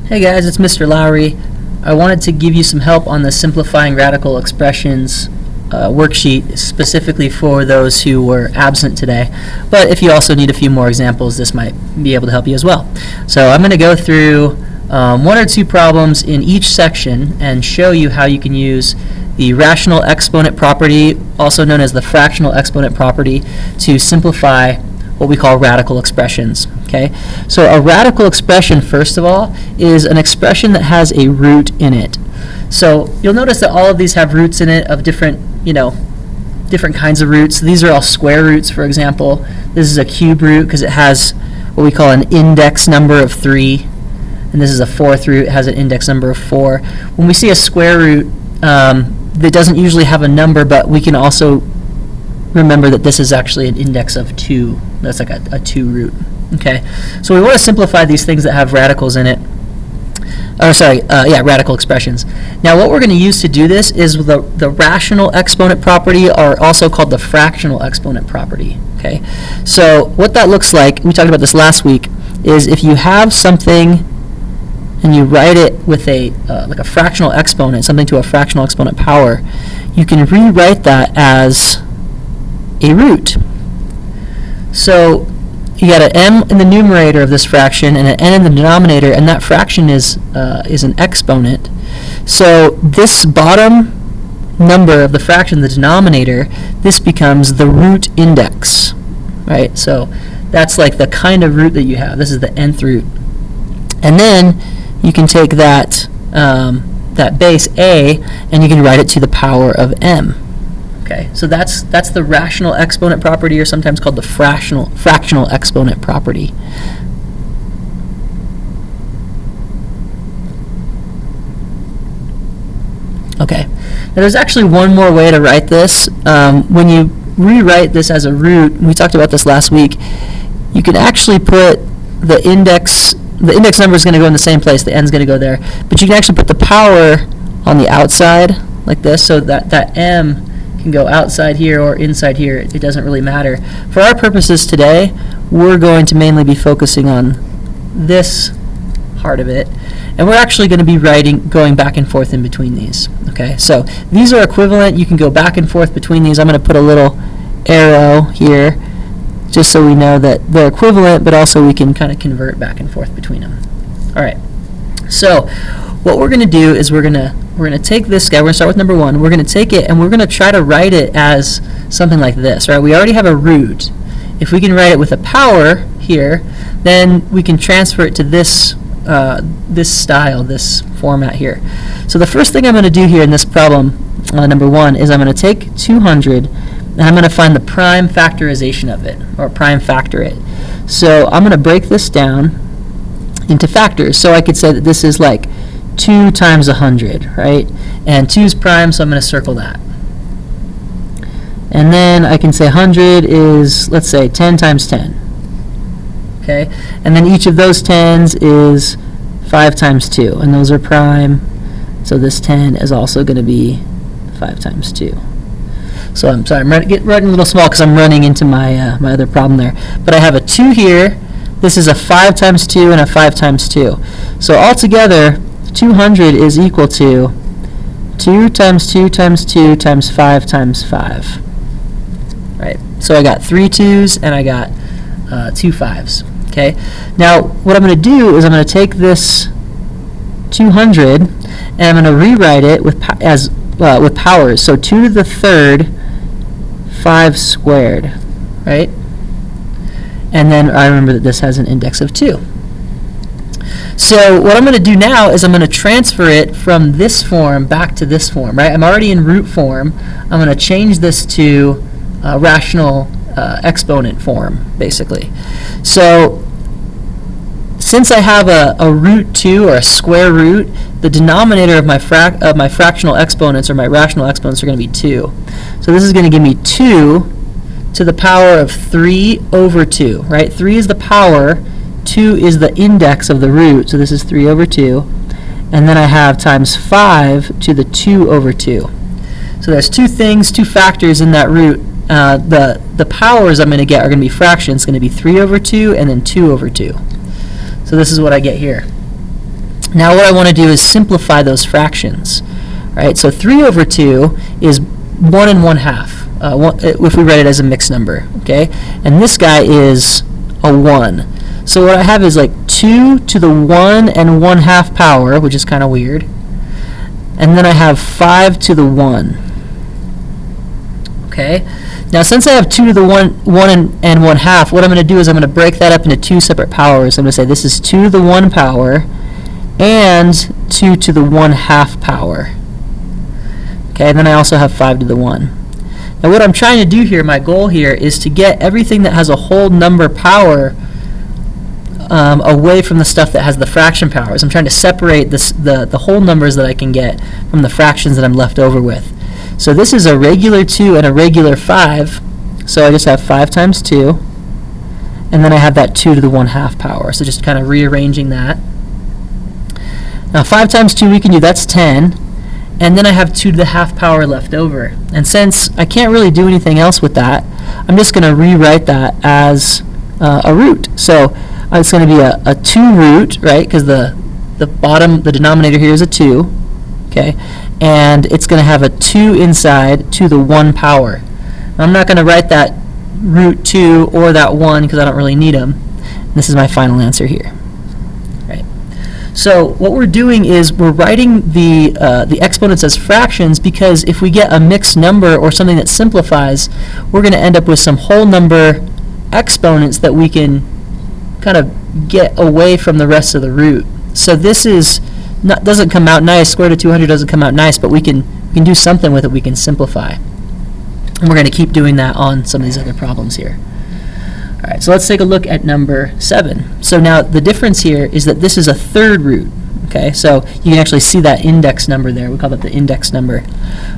Hey guys, it's Mr. Lowry. I wanted to give you some help on the Simplifying Radical Expressions worksheet, specifically for those who were absent today. But if you also need a few more examples, this might be able to help you as well. So I'm going to go through one or two problems in each section and show you how you can use the rational exponent property, also known as the fractional exponent property, to simplify what we call radical expressions. Okay, so a radical expression, first of all, is an expression that has a root in it. So you'll notice that all of these have roots in it of different kinds of roots. These are all square roots, for example. This is a cube root because it has what we call an index number of 3, and this is a fourth root, it has an index number of 4. When we see a square root, that doesn't usually have a number, but we can also remember that this is actually an index of 2. That's like a 2 root. Okay, so we want to simplify these things that have radicals in it. Radical expressions. Now what we're going to use to do this is the rational exponent property, or also called the fractional exponent property. Okay, so what that looks like, we talked about this last week, is if you have something and you write it with a like a fractional exponent, something to a fractional exponent power, you can rewrite that as a root. So you got an m in the numerator of this fraction and an n in the denominator, and that fraction is an exponent. So this bottom number of the fraction, the denominator, this becomes the root index, right? So that's like the kind of root that you have. This is the nth root. And then you can take that that base a and you can write it to the power of m. Okay, so that's the rational exponent property, or sometimes called the fractional exponent property. Okay, now there's actually one more way to write this. When you rewrite this as a root, we talked about this last week, you can actually put the index number is going to go in the same place, the n is going to go there, but you can actually put the power on the outside like this, so that m can go outside here or inside here. It doesn't really matter. For our purposes today, we're going to mainly be focusing on this part of it, and we're actually going to be going back and forth in between these. Okay, so these are equivalent. You can go back and forth between these. I'm going to put a little arrow here just so we know that they're equivalent, but also we can kind of convert back and forth between them. All right, so what we're going to do is we're going to take this guy. We're going to start with number 1. We're going to take it and we're going to try to write it as something like this. Right? We already have a root. If we can write it with a power here, then we can transfer it to this style, this format here. So the first thing I'm going to do here in this problem, number 1, is I'm going to take 200 and I'm going to find the prime factorization of it, or prime factor it. So I'm going to break this down into factors. So I could say that this is like 2 times 100, right? And 2 is prime, so I'm going to circle that. And then I can say 100 is, let's say, 10 times 10. Okay? And then each of those 10s is 5 times 2, and those are prime. So this 10 is also going to be 5 times 2. So I'm sorry, I'm writing a little small because I'm running into my my other problem there. But I have a 2 here. This is a 5 times 2 and a 5 times 2. So altogether, 200 is equal to 2 times 2 times 2 times 5 times 5. Right? So I got 3 2's and I got 2 5's. Okay? Now, what I'm going to do is I'm going to take this 200 and I'm going to rewrite it with powers. So 2 to the 3rd, 5 squared. Right? And then I remember that this has an index of 2. So what I'm going to do now is I'm going to transfer it from this form back to this form, right? I'm already in root form. I'm going to change this to rational exponent form, basically. So since I have a root 2, or a square root, the denominator of my fractional exponents, or my rational exponents, are going to be 2. So this is going to give me 2 to the power of 3 over 2, right? 3 is the power, 2 is the index of the root, so this is 3 over 2. And then I have times 5 to the 2 over 2. So there's 2 factors in that root. The powers I'm going to get are going to be fractions. It's going to be 3 over 2 and then 2 over 2. So this is what I get here. Now what I want to do is simplify those fractions. Right? So 3 over 2 is 1 and 1/2, if we write it as a mixed number. Okay? And this guy is a 1. So what I have is like 2 to the 1 and 1/2 power, which is kind of weird. And then I have 5 to the 1. Okay? Now since I have 2 to the 1 and 1/2, what I'm going to do is I'm going to break that up into 2 separate powers. I'm going to say this is 2 to the 1 power and 2 to the 1/2 power. Okay, and then I also have 5 to the 1. Now what I'm trying to do here, my goal here, is to get everything that has a whole number power away from the stuff that has the fraction powers. I'm trying to separate the whole numbers that I can get from the fractions that I'm left over with. So this is a regular 2 and a regular 5, so I just have 5 times 2, and then I have that 2 to the 1/2 power, so just kind of rearranging that. Now 5 times 2 we can do, that's 10, and then I have 2 to the 1/2 power left over. And since I can't really do anything else with that, I'm just going to rewrite that as a root. So it's going to be a 2 root, right, because the denominator here is a 2, okay, and it's going to have a 2 inside to the 1 power. I'm not going to write that root 2 or that 1 because I don't really need them. This is my final answer here. Right. So what we're doing is we're writing the exponents as fractions, because if we get a mixed number or something that simplifies, we're going to end up with some whole number exponents that we can kind of get away from the rest of the root. So this is doesn't come out nice. Square root of 200 doesn't come out nice, but we can do something with it. We can simplify, and we're going to keep doing that on some of these other problems here. All right, so let's take a look at number 7. So now the difference here is that this is a third root. Okay, so you can actually see that index number there. We call that the index number.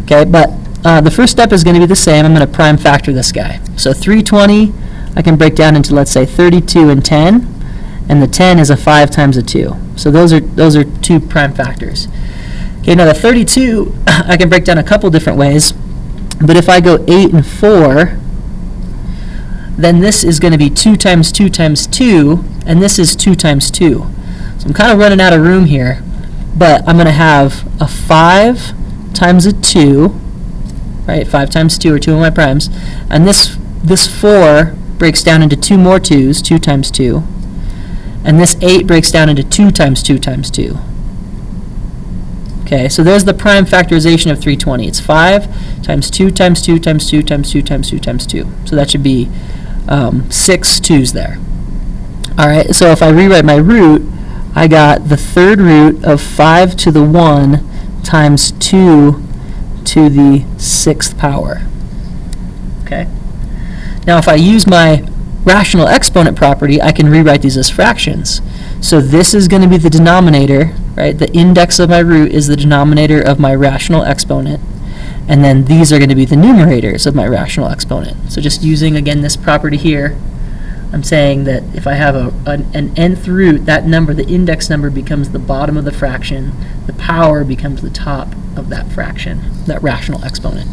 Okay, but the first step is going to be the same. I'm going to prime factor this guy. So 320 I can break down into, let's say, 32 and 10, and the 10 is a 5 times a 2. So those are 2 prime factors. Okay, now the 32 I can break down a couple different ways, but if I go 8 and 4, then this is going to be 2 times 2 times 2, and this is 2 times 2. So I'm kind of running out of room here, but I'm going to have a 5 times a 2, right? 5 times 2 are 2 of my primes, and this 4 breaks down into 2 more 2's, 2 times 2, and this 8 breaks down into 2 times 2 times 2. Okay, so there's the prime factorization of 320. It's 5 times 2 times 2 times 2 times 2 times 2 times 2. So that should be 6 2's there. All right, so if I rewrite my root, I got the third root of 5 to the 1 times 2 to the 6th power. Okay. Now if I use my rational exponent property, I can rewrite these as fractions. So this is going to be the denominator, right? The index of my root is the denominator of my rational exponent, and then these are going to be the numerators of my rational exponent. So just using, again, this property here, I'm saying that if I have an nth root, that number, the index number, becomes the bottom of the fraction, the power becomes the top of that fraction, that rational exponent.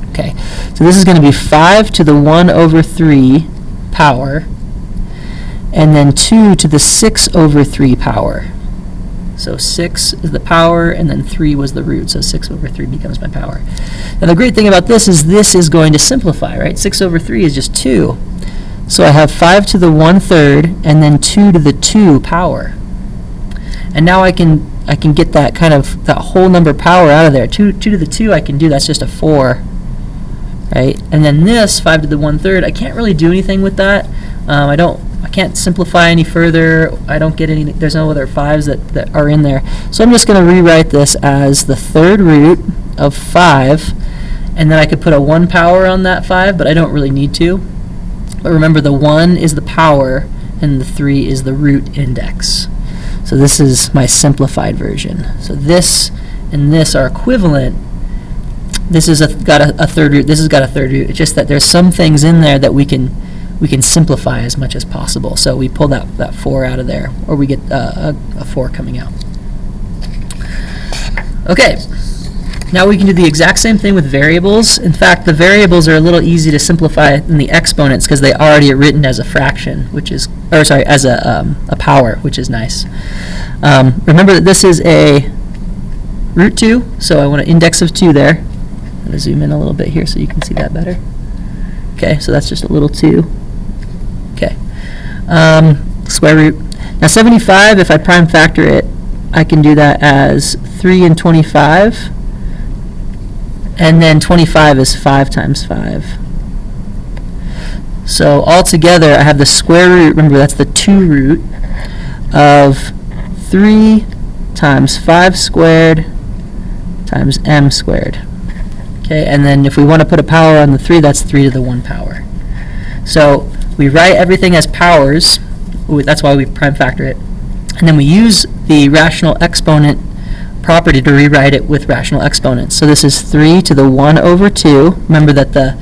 Okay, so this is going to be 5 to the 1 over 3 power, and then 2 to the 6 over 3 power. So 6 is the power, and then 3 was the root, so 6 over 3 becomes my power. Now the great thing about this is going to simplify, right? 6 over 3 is just 2. So I have 5 to the 1/3, and then 2 to the 2 power. And now I can get that kind of, that whole number power out of there. 2 to the 2 I can do, that's just a 4. Right? And then this 5 to the 1/3, I can't really do anything with that. I can't simplify any further. I don't get any, there's no other 5's that are in there. So I'm just going to rewrite this as the third root of 5, and then I could put a 1 power on that 5, but I don't really need to. But remember, the 1 is the power, and the 3 is the root index. So this is my simplified version. So this and this are equivalent. This has got a third root. This has got a third root. It's just that there's some things in there that we can simplify as much as possible. So we pull that 4 out of there, or we get a 4 coming out. Okay. Now we can do the exact same thing with variables. In fact, the variables are a little easy to simplify than the exponents because they already are written as a fraction, which is, or sorry, as a power, which is nice. Remember that this is a root 2, so I want an index of 2 there. I'm going to zoom in a little bit here so you can see that better. Okay, so that's just a little 2. Okay. Square root. Now 75, if I prime factor it, I can do that as 3 and 25. And then 25 is 5 times 5. So altogether, I have the square root, remember that's the 2 root, of 3 times 5 squared times m squared. Okay, and then if we want to put a power on the 3, that's 3 to the 1 power. So we write everything as powers. That's why we prime factor it. And then we use the rational exponent property to rewrite it with rational exponents. So this is 3 to the 1 over 2. Remember that the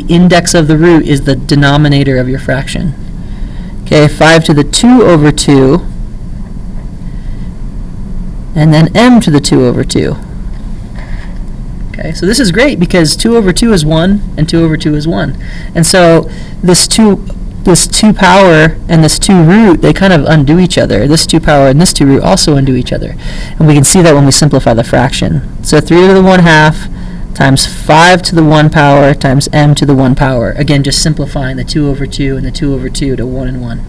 index of the root is the denominator of your fraction. Okay, 5 to the 2 over 2. And then m to the 2 over 2. Okay, so this is great because 2 over 2 is 1 and 2 over 2 is 1. And so this 2 power and this 2 root, they kind of undo each other. This 2 power and this 2 root also undo each other. And we can see that when we simplify the fraction. So 3 to the 1/2 times 5 to the 1 power times m to the 1 power. Again, just simplifying the 2 over 2 and the 2 over 2 to 1 and 1.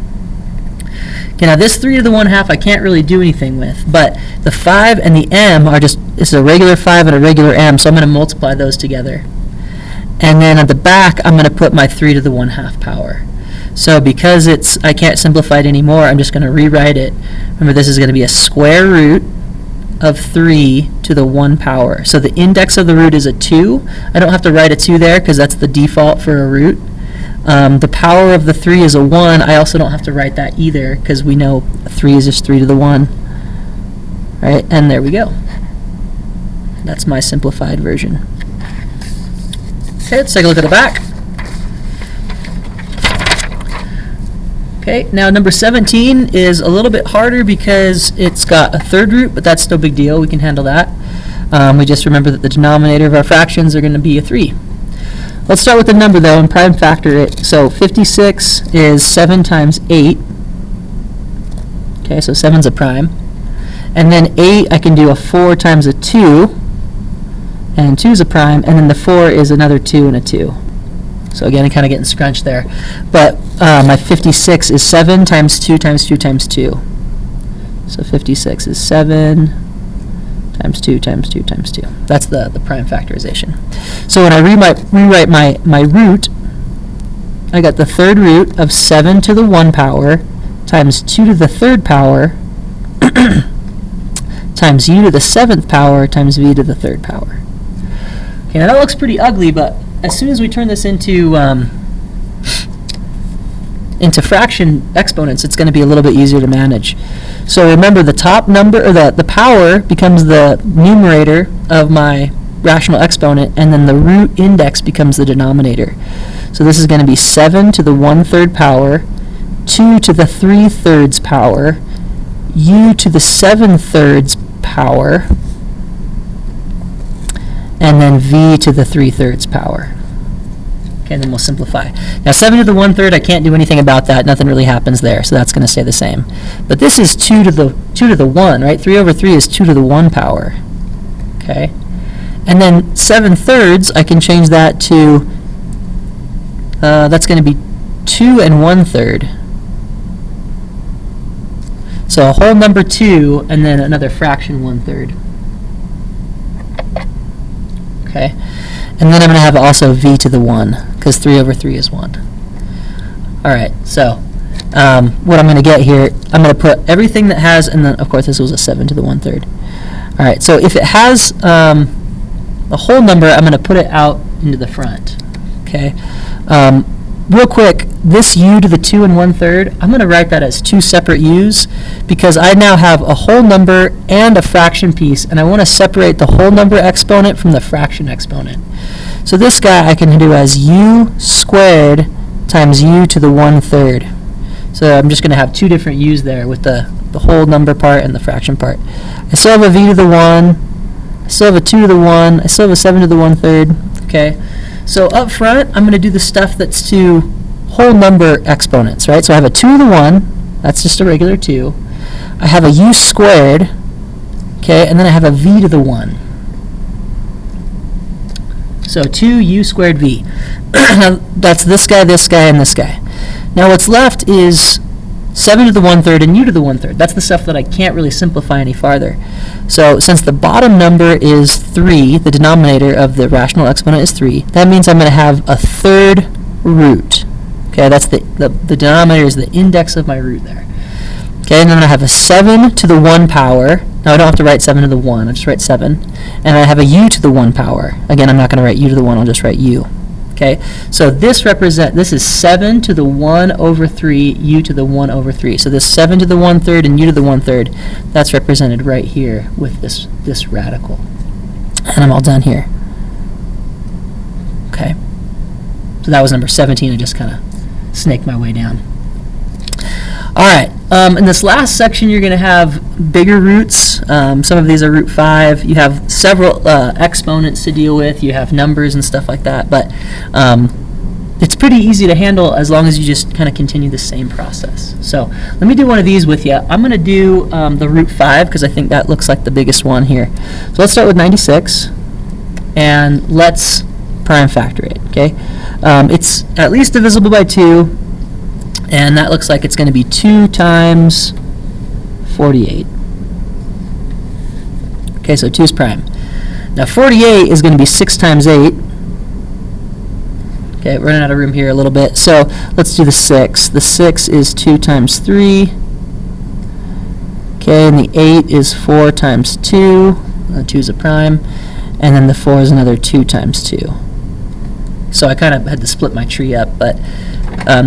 Okay, now this 3 to the 1/2 I can't really do anything with, but the 5 and the m are just, it's a regular 5 and a regular m, so I'm going to multiply those together. And then at the back, I'm going to put my 3 to the 1/2 power. So because I can't simplify it anymore, I'm just going to rewrite it. Remember, this is going to be a square root of 3 to the 1 power. So the index of the root is a 2. I don't have to write a 2 there because that's the default for a root. The power of the 3 is a 1. I also don't have to write that either because we know 3 is just 3 to the 1. Right? And there we go. That's my simplified version. Okay, let's take a look at the back. Okay, now number 17 is a little bit harder because it's got a third root, but that's no big deal. We can handle that. We just remember that the denominator of our fractions are going to be a 3. Let's start with the number, though, and prime factor it. So 56 is 7 times 8. Okay, so 7's a prime. And then 8, I can do a 4 times a 2. And 2 is a prime. And then the 4 is another 2 and a 2. So again, I'm kind of getting scrunched there. But my 56 is 7 times 2 times 2 times 2. So 56 is 7 times 2 times 2 times 2. That's the prime factorization. So when I rewrite my root, I got the third root of 7 to the 1 power times 2 to the third power times u to the 7th power times v to the 3rd power. Okay, now that looks pretty ugly, but as soon as we turn this into fraction exponents, it's going to be a little bit easier to manage. So remember, the top number, or the power, becomes the numerator of my rational exponent, and then the root index becomes the denominator. So this is going to be 7 to the 1/3 power, 2 to the 3/3 power, u to the 7/3 power, and then v to the 3/3 power. Okay, and then we'll simplify. Now 7 to the 1/3, I can't do anything about that. Nothing really happens there, so that's going to stay the same. But this is 2 to the 1, right? 3 over 3 is 2 to the 1 power. Okay, and then 7/3, I can change that to that's going to be 2 and 1/3. So a whole number 2, and then another fraction 1/3. Okay, and then I'm going to have also v to the 1, because 3 over 3 is 1. All right, so what I'm going to get here, I'm going to put everything that has, and then of course this was a 7 to the 1/3. All right, so if it has a whole number, I'm going to put it out into the front. Okay, real quick, this u to the 2 and 1/3, I'm going to write that as 2 separate u's because I now have a whole number and a fraction piece, and I want to separate the whole number exponent from the fraction exponent. So this guy I can do as u squared times u to the 1/3. So I'm just going to have 2 different u's there with the whole number part and the fraction part. I still have a v to the 1, I still have a 2 to the 1. I still have a 7 to the 1/3. Okay. So up front, I'm going to do the stuff that's to whole number exponents, right? So I have a 2 to the 1. That's just a regular 2. I have a u squared. Okay, and then I have a v to the 1. So 2u squared v. Now that's this guy, and this guy. Now what's left is 7 to the 1/3 and u to the 1/3. That's the stuff that I can't really simplify any farther. So since the bottom number is 3, the denominator of the rational exponent is 3, that means I'm going to have a third root. Okay, that's the denominator is the index of my root there. Okay, and then I have a 7 to the 1 power. Now I don't have to write 7 to the 1, I just write 7. And I have a u to the 1 power. Again, I'm not going to write u to the 1, I'll just write u. Okay, so this is 7 to the 1 over 3, u to the 1 over 3. So this 7 to the 1/3 and u to the 1/3, that's represented right here with this radical. And I'm all done here. Okay, so that was number 17. I just kind of snaked my way down. All right, in this last section you're going to have bigger roots. Some of these are root 5. You have several exponents to deal with. You have numbers and stuff like that. But it's pretty easy to handle as long as you just kind of continue the same process. So let me do one of these with you. I'm going to do the root 5 because I think that looks like the biggest one here. So let's start with 96 and let's prime factor it. Okay, it's at least divisible by 2. And that looks like it's going to be 2 times 48. Okay, so 2 is prime. Now 48 is going to be 6 times 8. Okay, running out of room here a little bit. So let's do the 6. The 6 is 2 times 3. Okay, and the 8 is 4 times 2. 2 is a prime. And then the 4 is another 2 times 2. So I kind of had to split my tree up, but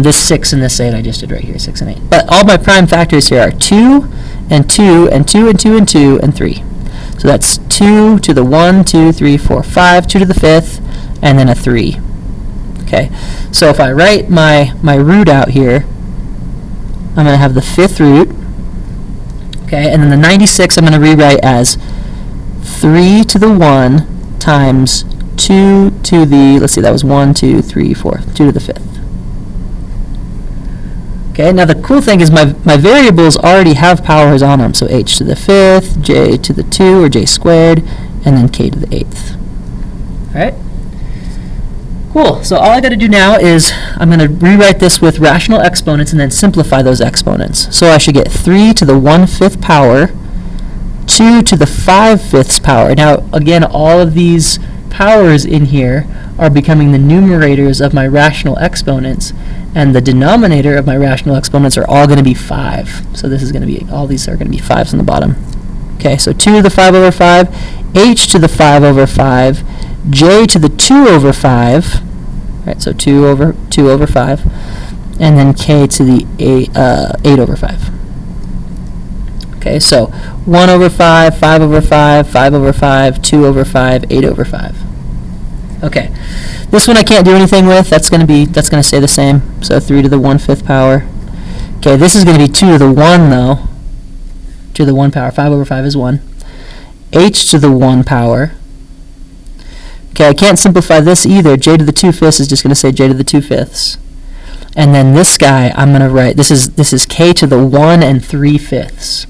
this 6 and this 8 I just did right here, 6 and 8. But all my prime factors here are 2 and 2 and 2 and 2 and 2 and 3. So that's 2 to the 1, 2, 3, 4, 5, 2 to the 5th, and then a 3. Okay, so if I write my root out here, I'm going to have the 5th root. Okay, and then the 96 I'm going to rewrite as 3 to the 1 times 2 to the, let's see, that was 1, 2, 3, 4, 2 to the 5th. Okay, now the cool thing is my variables already have powers on them, so h to the 5th, j to the 2, or j squared, and then k to the 8th. All right? Cool, so all I got to do now is I'm going to rewrite this with rational exponents and then simplify those exponents. So I should get 3 to the 1/5 power, 2 to the 5/5 power. Now, again, all of these powers in here are becoming the numerators of my rational exponents, and the denominator of my rational exponents are all going to be 5. So this is going to be, all these are going to be 5s on the bottom. Okay, so 2 to the 5 over 5, h to the 5 over 5, j to the 2 over 5, right, so 2 over 5, and then k to the 8 over 5. Okay, so 1 over 5, 5 over 5, 5 over 5, 2 over 5, 8 over 5. Okay, this one I can't do anything with. That's going to stay the same. So 3 to the 1/5 power. Okay, this is going to be 2 to the 1 though. 2 to the 1 power. 5 over 5 is 1. H to the 1 power. Okay, I can't simplify this either. J to the 2/5 is just going to say j to the 2/5. And then this guy I'm going to write. This is k to the 1 3/5.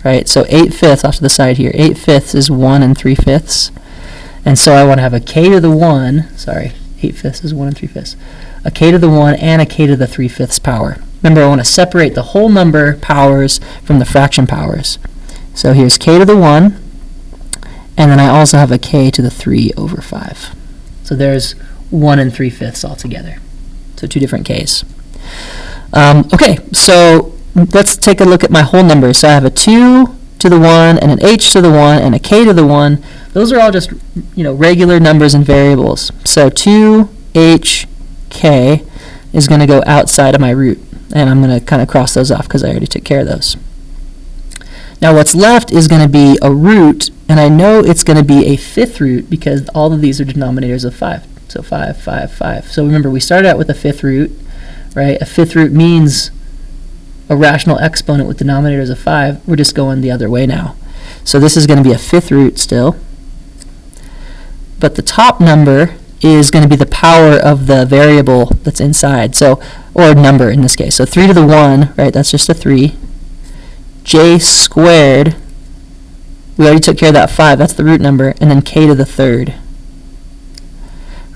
Right. So 8/5 off to the side here. 8/5 is 1 3/5. And so I want to have a k to the 1, sorry, 8/5 is 1 3/5, a k to the 1 and a k to the 3/5 power. Remember, I want to separate the whole number powers from the fraction powers. So here's k to the 1, and then I also have a k to the 3 over 5. So there's 1 3/5 altogether. So 2 different k's. Okay, so let's take a look at my whole numbers. So I have a 2 to the 1 and an h to the 1 and a k to the 1. Those are all just, regular numbers and variables. So 2hk is going to go outside of my root, and I'm going to kind of cross those off because I already took care of those. Now what's left is going to be a root, and I know it's going to be a 5th root because all of these are denominators of 5. So 5, 5, 5. So remember, we started out with a 5th root, right? A 5th root means a rational exponent with denominators of 5. We're just going the other way now. So this is going to be a 5th root still. but the top number is going to be the power of the variable that's inside, so, or number in this case. So 3 to the 1, right, that's just a 3. J squared, we already took care of that 5, that's the root number, and then k to the 3rd.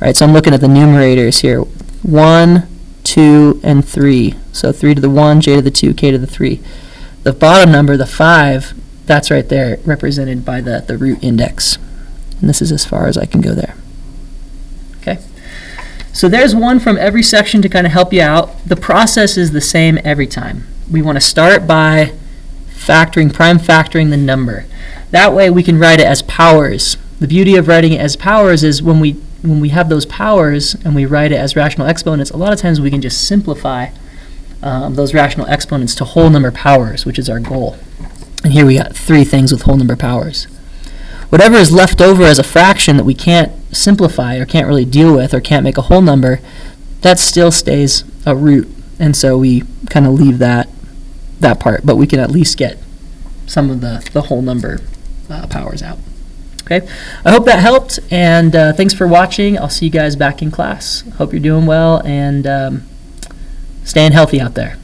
Right, so I'm looking at the numerators here. 1, 2, and 3. So 3 to the 1, j to the 2, k to the 3. The bottom number, the 5, that's right there, represented by the root index. And this is as far as I can go there. Okay. So there's one from every section to kind of help you out. The process is the same every time. We want to start by prime factoring the number. That way we can write it as powers. The beauty of writing it as powers is when we have those powers and we write it as rational exponents, a lot of times we can just simplify those rational exponents to whole number powers, which is our goal. And here we got 3 things with whole number powers. Whatever is left over as a fraction that we can't simplify or can't really deal with or can't make a whole number, that still stays a root. And so we kind of leave that part, but we can at least get some of the whole number powers out. Okay, I hope that helped, and thanks for watching. I'll see you guys back in class. Hope you're doing well and staying healthy out there.